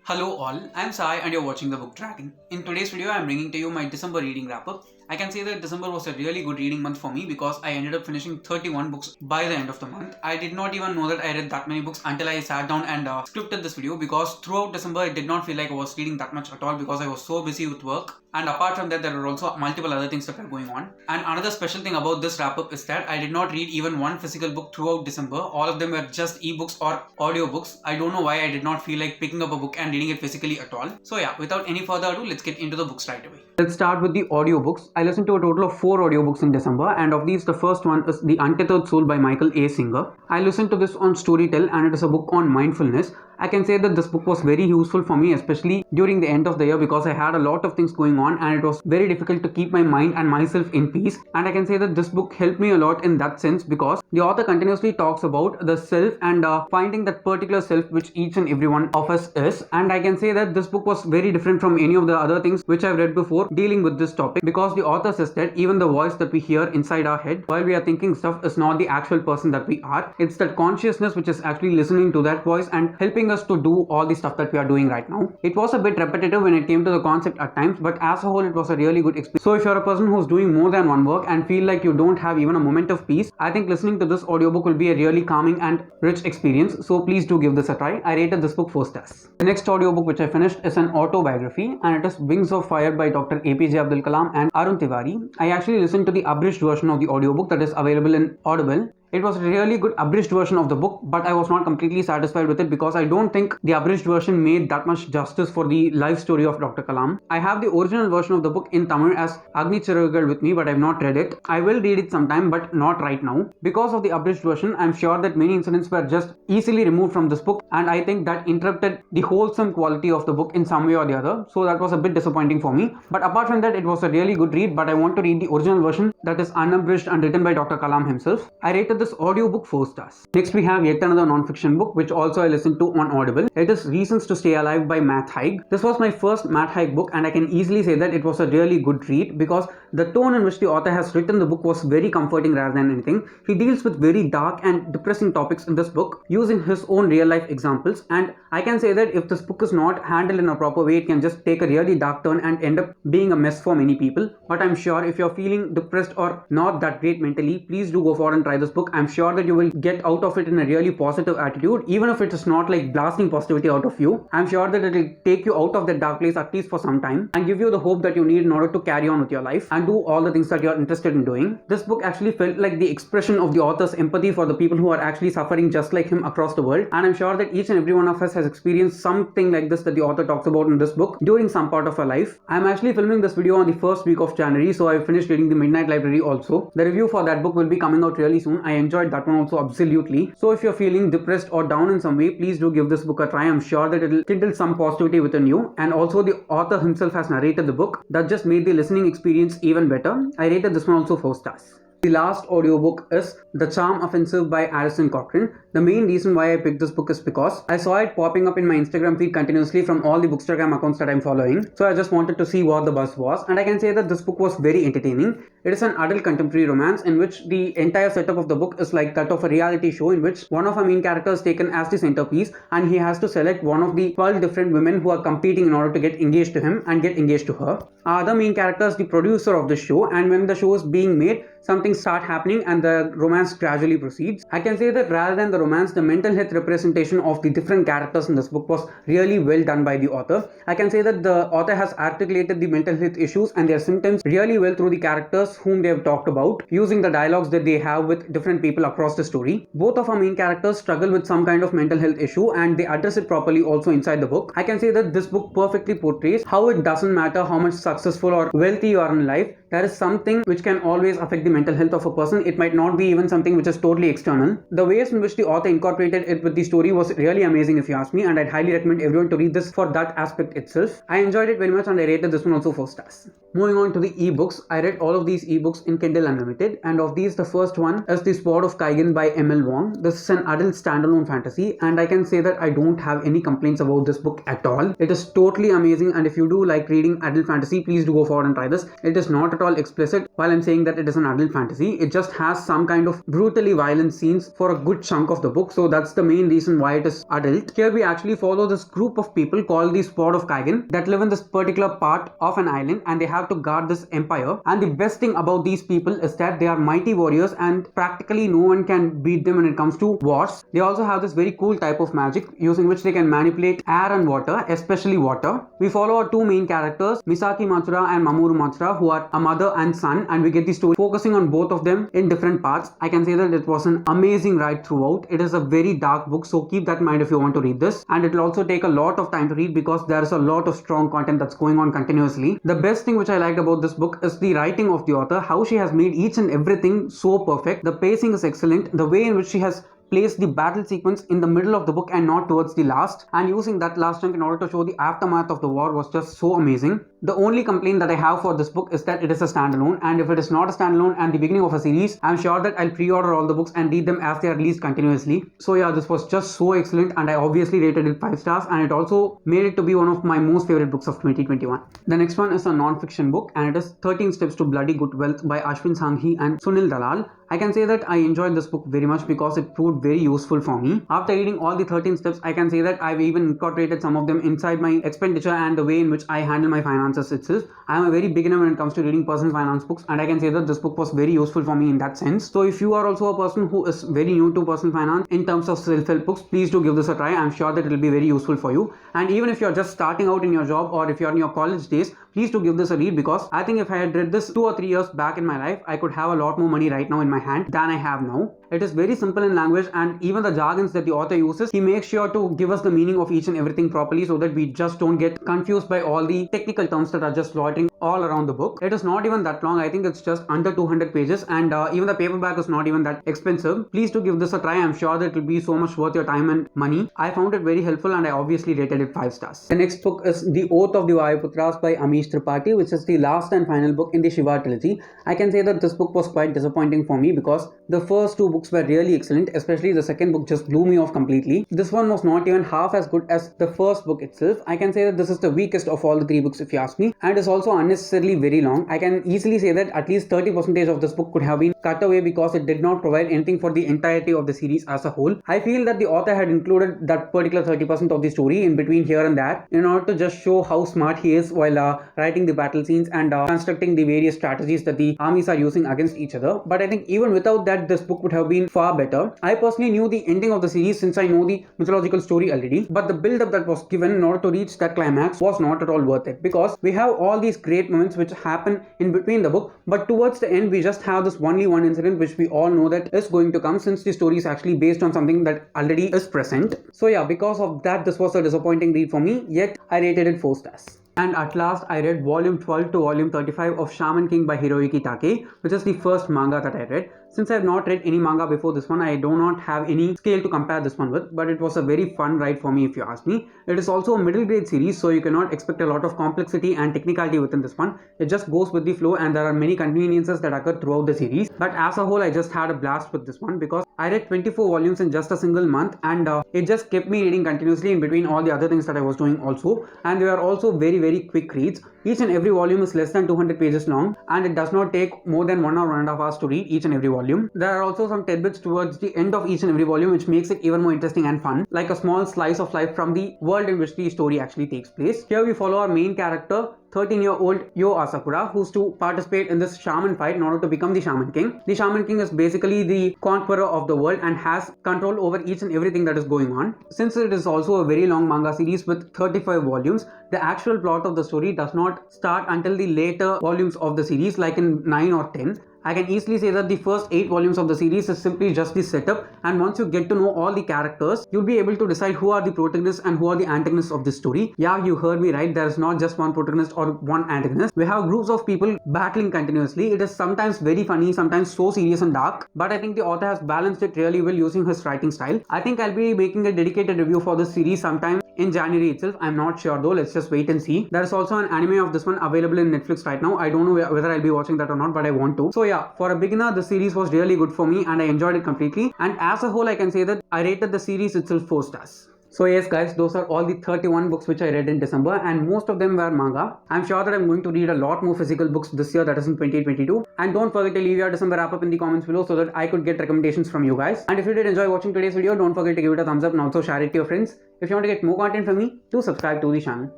Hello all, I'm Sai and you're watching the Book Dragon. In today's video, I'm bringing to you my December reading wrap-up. I can say that December was a really good reading month for me because I ended up finishing 31 books by the end of the month. I did not even know that I read that many books until I sat down and scripted this video, because throughout December I did not feel like I was reading that much at all because I was so busy with work. And apart from that, there were also multiple other things that were going on. And another special thing about this wrap-up is that I did not read even one physical book throughout December. All of them were just ebooks or audiobooks. I don't know why I did not feel like picking up a book and reading it physically at all. So yeah, without any further ado, let's get into the books right away. Let's start with the audiobooks. I listened to a total of 4 audiobooks in December, and of these the first one is The Untethered Soul by Michael A. Singer. I listened to this on Storytel and it is a book on mindfulness. I can say that this book was very useful for me, especially during the end of the year, because I had a lot of things going on and it was very difficult to keep my mind and myself in peace. And I can say that this book helped me a lot in that sense, because the author continuously talks about the self and finding that particular self which each and every one of us is. And I can say that this book was very different from any of the other things which I've read before dealing with this topic, because the author says that even the voice that we hear inside our head while we are thinking stuff is not the actual person that we are. It's that consciousness which is actually listening to that voice and helping us to do all the stuff that we are doing right now. It was a bit repetitive when it came to the concept at times, but as a whole it was a really good experience. So if you're a person who's doing more than one work and feel like you don't have even a moment of peace, I think listening to this audiobook will be a really calming and rich experience. So please do give this a try. I rated this book 4 stars. The next audiobook which I finished is an autobiography, and it is Wings of Fire by Dr. APJ Abdul Kalam and Arun Tiwari. I actually listened to the abridged version of the audiobook that is available in Audible. It was a really good abridged version of the book, but I was not completely satisfied with it because I don't think the abridged version made that much justice for the life story of Dr. Kalam. I have the original version of the book in Tamil as Agni Chiragal with me, but I have not read it. I will read it sometime, but not right now. Because of the abridged version, I am sure that many incidents were just easily removed from this book, and I think that interrupted the wholesome quality of the book in some way or the other. So that was a bit disappointing for me. But apart from that, it was a really good read, but I want to read the original version that is unabridged and written by Dr. Kalam himself. I rated this audiobook 4 stars. Next we have yet another non-fiction book which also I listened to on Audible. It is Reasons to Stay Alive by Matt Haig. This was my first Matt Haig book, and I can easily say that it was a really good read because the tone in which the author has written the book was very comforting rather than anything. He deals with very dark and depressing topics in this book using his own real life examples, and I can say that if this book is not handled in a proper way, it can just take a really dark turn and end up being a mess for many people. But I'm sure if you're feeling depressed or not that great mentally, please do go forward and try this book. I'm sure that you will get out of it in a really positive attitude, even if it is not like blasting positivity out of you. I'm sure that it will take you out of that dark place at least for some time and give you the hope that you need in order to carry on with your life and do all the things that you're interested in doing. This book actually felt like the expression of the author's empathy for the people who are actually suffering just like him across the world, and I'm sure that each and every one of us has experienced something like this that the author talks about in this book during some part of our life. I'm actually filming this video on the first week of January, so I finished reading The Midnight Library also. The review for that book will be coming out really soon. I enjoyed that one also absolutely. So if you're feeling depressed or down in some way, please do give this book a try. I'm sure that it will kindle some positivity within you. And also the author himself has narrated the book. That just made the listening experience even better. I rated this one also 4 stars. The last audiobook is The Charm Offensive by Alison Cochrun. The main reason why I picked this book is because I saw it popping up in my Instagram feed continuously from all the Bookstagram accounts that I'm following. So I just wanted to see what the buzz was, and I can say that this book was very entertaining. It is an adult contemporary romance in which the entire setup of the book is like that of a reality show in which one of our main characters is taken as the centerpiece, and he has to select one of the 12 different women who are competing in order to get engaged to him and get engaged to her. Our other main character is the producer of the show, and when the show is being made, something start happening and the romance gradually proceeds. I can say that rather than the romance, the mental health representation of the different characters in this book was really well done by the author. I can say that the author has articulated the mental health issues and their symptoms really well through the characters whom they have talked about, using the dialogues that they have with different people across the story. Both of our main characters struggle with some kind of mental health issue, and they address it properly also inside the book. I can say that this book perfectly portrays how it doesn't matter how much successful or wealthy you are in life, there is something which can always affect the mental health of a person. It might not be even something which is totally external. The ways in which the author incorporated it with the story was really amazing if you ask me, and I'd highly recommend everyone to read this for that aspect itself. I enjoyed it very much and I rated this one also 4 stars. Moving on to the ebooks, I read all of these ebooks in Kindle Unlimited, and of these the first one is The Sword of Kaigen by ML Wang. This is an adult standalone fantasy, and I can say that I don't have any complaints about this book at all. It is totally amazing, and if you do like reading adult fantasy, please do go forward and try this. It is not at all explicit while I'm saying that it is an adult fantasy. It just has some kind of brutally violent scenes for a good chunk of the book, so that's the main reason why it is adult. Here we actually follow this group of people called the Sword of Kaigen that live in this particular part of an island, and they have to guard this empire. And the best thing about these people is that they are mighty warriors and practically no one can beat them when it comes to wars. They also have this very cool type of magic using which they can manipulate air and water, especially water. We follow our two main characters, Misaki Matsura and Mamoru Matsura, who are a mother and son, and we get the story focusing on both of them in different parts. I can say that it was an amazing ride throughout. It is a very dark book, so keep that in mind if you want to read this, and it will also take a lot of time to read because there is a lot of strong content that's going on continuously. The best thing which I liked about this book is the writing of the author, how she has made each and everything so perfect. The pacing is excellent, the way in which she has place the battle sequence in the middle of the book and not towards the last, and using that last chunk in order to show the aftermath of the war was just so amazing. The only complaint that I have for this book is that it is a standalone, and if it is not a standalone and the beginning of a series, I'm sure that I'll pre-order all the books and read them as they are released continuously. So yeah, this was just so excellent, and I obviously rated it 5 stars, and it also made it to be one of my most favorite books of 2021. The next one is a non-fiction book, and it is 13 Steps to Bloody Good Wealth by Ashwin Sanghi and Sunil Dalal. I can say that I enjoyed this book very much because it proved very useful for me. After reading all the 13 steps, I can say that I've even incorporated some of them inside my expenditure and the way in which I handle my finances itself. I am a very beginner when it comes to reading personal finance books, and I can say that this book was very useful for me in that sense. So if you are also a person who is very new to personal finance in terms of self-help books, please do give this a try. I'm sure that it will be very useful for you. And even if you're just starting out in your job or if you're in your college days, please do give this a read, because I think if I had read this 2 or 3 years back in my life, I could have a lot more money right now in my hand than I have now. It is very simple in language, and even the jargons that the author uses, he makes sure to give us the meaning of each and everything properly so that we just don't get confused by all the technical terms that are just loitering all around the book. It is not even that long. I think it's just under 200 pages, and even the paperback is not even that expensive. Please do give this a try. I'm sure that it will be so much worth your time and money. I found it very helpful, and I obviously rated it 5 stars. The next book is The Oath of the Vayuputras by Amish Tripathi, which is the last and final book in the Shiva trilogy. I can say that this book was quite disappointing for me because the first 2 books were really excellent, especially the second book just blew me off completely. This one was not even half as good as the first book itself. I can say that this is the weakest of all the 3 books if you ask me, and is also unnecessarily very long. I can easily say that at least 30% of this book could have been cut away because it did not provide anything for the entirety of the series as a whole. I feel that the author had included that particular 30% of the story in between here and there in order to just show how smart he is while writing the battle scenes and constructing the various strategies that the armies are using against each other. But I think even without that, this book would have been far better. I personally knew the ending of the series since I know the mythological story already, but the build up that was given in order to reach that climax was not at all worth it, because we have all these great moments which happen in between the book, but towards the end we just have this only one incident which we all know that is going to come, since the story is actually based on something that already is present. So yeah, because of that, this was a disappointing read for me, yet I rated it 4 stars. And at last, I read volume 12 to volume 35 of Shaman King by Hiroyuki Takei, which is the first manga that I read. Since I have not read any manga before this one, I do not have any scale to compare this one with, but it was a very fun ride for me if you ask me. It is also a middle grade series, so you cannot expect a lot of complexity and technicality within this one. It just goes with the flow, and there are many conveniences that occur throughout the series. But as a whole, I just had a blast with this one because I read 24 volumes in just a single month, and it just kept me reading continuously in between all the other things that I was doing also. And they are also very quick reads. Each and every volume is less than 200 pages long, and it does not take more than 1 or 1.5 hours to read each and every volume. There are also some tidbits towards the end of each and every volume which makes it even more interesting and fun, like a small slice of life from the world in which the story actually takes place. Here we follow our main character, 13-year-old Yo Asakura, who's to participate in this shaman fight in order to become the Shaman King. The Shaman King is basically the conqueror of the world and has control over each and everything that is going on. Since it is also a very long manga series with 35 volumes, the actual plot of the story does not start until the later volumes of the series, like in 9 or 10. I can easily say that the first 8 volumes of the series is simply just the setup, and once you get to know all the characters, you'll be able to decide who are the protagonists and who are the antagonists of this story. Yeah, you heard me right, there is not just one protagonist or one antagonist. We have groups of people battling continuously. It is sometimes very funny, sometimes so serious and dark, but I think the author has balanced it really well using his writing style. I think I'll be making a dedicated review for this series sometime in January itself. I'm not sure though, let's just wait and see. There is also an anime of this one available in Netflix right now. I don't know whether I'll be watching that or not, but I want to. So yeah, for a beginner, the series was really good for me and I enjoyed it completely. And as a whole, I can say that I rated the series itself 4 stars. So yes guys, those are all the 31 books which I read in December, and most of them were manga. I'm sure that I'm going to read a lot more physical books this year, that is in 2022. And don't forget to leave your December wrap up in the comments below so that I could get recommendations from you guys. And if you did enjoy watching today's video, don't forget to give it a thumbs up and also share it to your friends. If you want to get more content from me, do subscribe to the channel.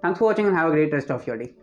Thanks for watching and have a great rest of your day.